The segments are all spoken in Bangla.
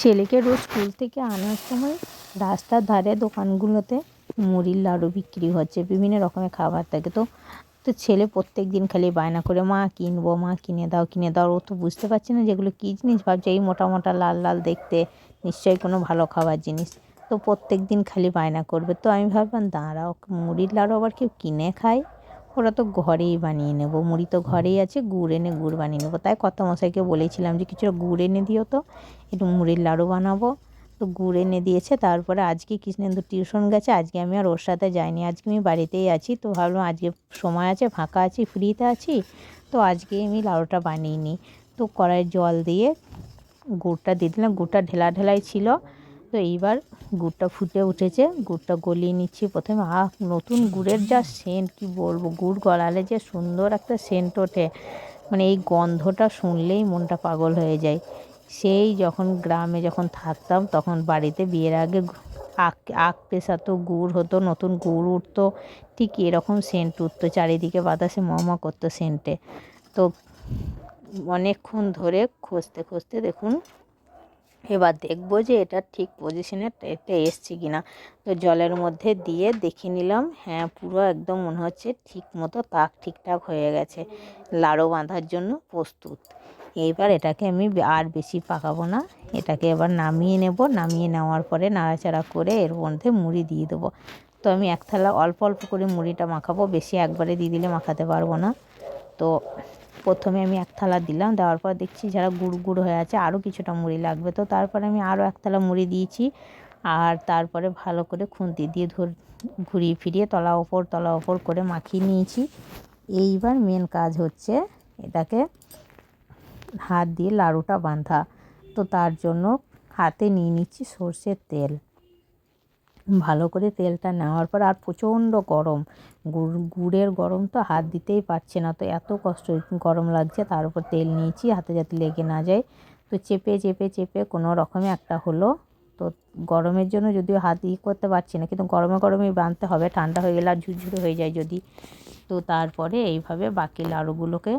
ছেলেকে রোজ স্কুল থেকে আনার সময় রাস্তার ধারে দোকানগুলোতে মুড়ির লাড়ু বিক্রি হচ্ছে, বিভিন্ন রকমের খাবার থাকে। তো তো ছেলে প্রত্যেক দিন খালি বায়না করে, মা কিনবো, মা কিনে দাও কিনে দাও। ও তো বুঝতে পারছে না যেগুলো কী জিনিস, ভাবছে এই মোটা মোটা লাল লাল দেখতে নিশ্চয়ই কোনো ভালো খাবার জিনিস। তো প্রত্যেক দিন খালি বায়না করবে। তো আমি ভাবলাম দাঁড়াও, মুড়ির লাড়ু আবার কেউ কিনে খায়? ওরা তো ঘরেই বানিয়ে নেবো, মুড়ি তো ঘরেই আছে, গুড় এনে গুড় বানিয়ে নেবো। তাই কর্তামশাইকে বলেছিলাম যে কিছুটা গুড় এনে দিও, তো একটু মুড়ির লাড়ু বানাবো। তো গুড় এনে দিয়েছে। তারপরে আজকে কৃষ্ণেন্দু টিউশন গেছে, আজকে আমি আর ওর সাথে যাইনি, আজকে আমি বাড়িতেই আছি। তো ভাবলাম আজকে সময় আছে, ফাঁকা আছি, ফ্রিতে আছি, তো আজকে আমি লাড়ুটা বানিয়ে নিই। তো কড়াইয়ে জল দিয়ে গুড়টা দিয়ে দিলাম, গুড়টা ঢেলা ঢেলাই ছিল। তো এইবার গুড়টা ফুটে উঠেছে, গুড়টা গলিয়ে নিচ্ছি প্রথমে। নতুন গুড়ের যা সেন্ট, কি বলবো, গুড় গলালে যে সুন্দর একটা সেন্ট ওঠে, মানে এই গন্ধটা শুনলেই মনটা পাগল হয়ে যায়। সেই যখন গ্রামে যখন থাকতাম, তখন বাড়িতে বিয়ের আগে আখ পেশাতো, গুড় হতো, নতুন গুড় উঠতো, ঠিক এরকম সেন্ট উঠতো, চারিদিকে বাতাসে মমা করতো সেন্টে। তো অনেকক্ষণ ধরে খুঁজতে খুঁজতে দেখুন এবার দেখবো যে এটা ঠিক পজিশনে এটা এসছে কিনা। তো জলের মধ্যে দিয়ে দেখে নিলাম, হ্যাঁ পুরো একদম মনে হচ্ছে ঠিক মতো তাক ঠিকঠাক হয়ে গেছে, লাড়ু বাঁধার জন্য প্রস্তুত। এইবার এটাকে আমি আর বেশি পাকাবো না, এটাকে এবার নামিয়ে নেব। নামিয়ে নেওয়ার পরে নাড়াচাড়া করে এর মধ্যে মুড়ি দিয়ে দেবো। তো আমি এক থালা অল্প অল্প করে মুড়িটা মাখাবো, বেশি একবারে দিয়ে দিলে মাখাতে পারবো না। তো প্রথমে আমি এক থালা দিলাম, দেওয়ার পর দেখছি যারা গুড় গুড় হয়ে আছে, আরও কিছুটা মুড়ি লাগবে। তো তারপরে আমি আরও এক থালা মুড়ি দিয়েছি। আর তারপরে ভালো করে খুন্তি দিয়ে ঘুরিয়ে ফিরিয়ে তলা ওপর করে মাখিয়ে নিয়েছি। এইবার মেন কাজ হচ্ছে এটাকে হাত দিয়ে লাড়ুটা বাঁধা। তো তার জন্য হাতে নিয়ে নিচ্ছি সর্ষের তেল। ভালো করে তেলটা নেওয়ার পর, আর প্রচণ্ড গরম, গুড়ের গরম তো হাত দিতেই পারছে না, তো এত কষ্ট গরম লাগছে। তার উপর তেল নিয়েছি হাতে যাতে লেগে না যায়। তো চেপে চেপে চেপে কোনো রকমে একটা হলো। তো গরমের জন্য যদিও হাত করতে পারছি না, কিন্তু গরমে গরমেই বাঁধতে হবে, ঠান্ডা হয়ে গেলে আর ঝুরঝুরে হয়ে যায় যদি। তো তারপরে এইভাবে বাকি লাড়ুগুলোকে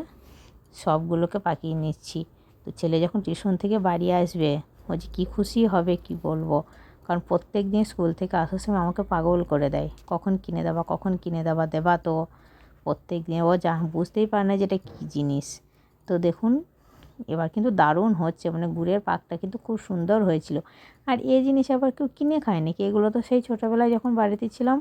সবগুলোকে পাকিয়ে নিচ্ছি। তো ছেলে যখন টিউশন থেকে বাড়ি আসবে, ও যে কী খুশি হবে কি বলবো। কারণ প্রত্যেক দিন স্কুল থেকে আসার সময় আমাকে পাগল করে দেয়, কখন কিনে দেবা, কখন কিনে দেবা। তো প্রত্যেক দিন ও যা বুঝতেই পারে না যে এটা কী জিনিস। তো দেখুন এবার কিন্তু দারুণ হচ্ছে, মানে গুড়ের পাকটা কিন্তু খুব সুন্দর হয়েছিল। আর এই জিনিস আবার কেউ কিনে খায় নাকি? এগুলো তো সেই ছোটোবেলায় যখন বাড়িতে ছিলাম,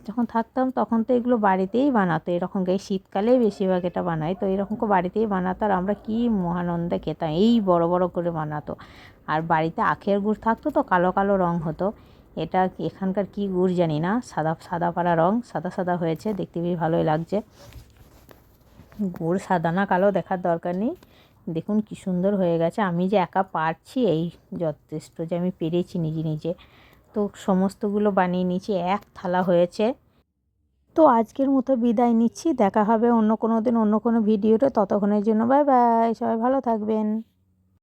যখন থাকতাম, তখন তো এগুলো বাড়িতেই বানাতো এরকম, এই শীতকালেই বেশিরভাগ এটা বানায়। তো এরকম করে বাড়িতেই বানাতো, আর আমরা কি মহানন্দে খেতাম, এই বড় বড় করে বানাতো। আর বাড়িতে আখের গুড় থাকতো, তো কালো কালো রঙ হতো। এটা এখানকার কি গুড় জানি না, সাদা সাদা পাড়া রঙ, সাদা সাদা হয়েছে, দেখতে বেশ ভালোই লাগছে। গুড় সাদা না কালো দেখার দরকার নেই, দেখুন কি সুন্দর হয়ে গেছে। আমি যে একা পারছি এই যথেষ্ট, যে আমি পেরেছি নিজে নিজে। তো সমস্তগুলো বানিয়ে নিয়েছি, এক থালা হয়েছে। তো আজকের মতো বিদায় নিচ্ছি, দেখা হবে অন্য কোনো দিন অন্য কোনো ভিডিওতে। ততক্ষণের জন্য বাই বাই, সবাই ভালো থাকবেন।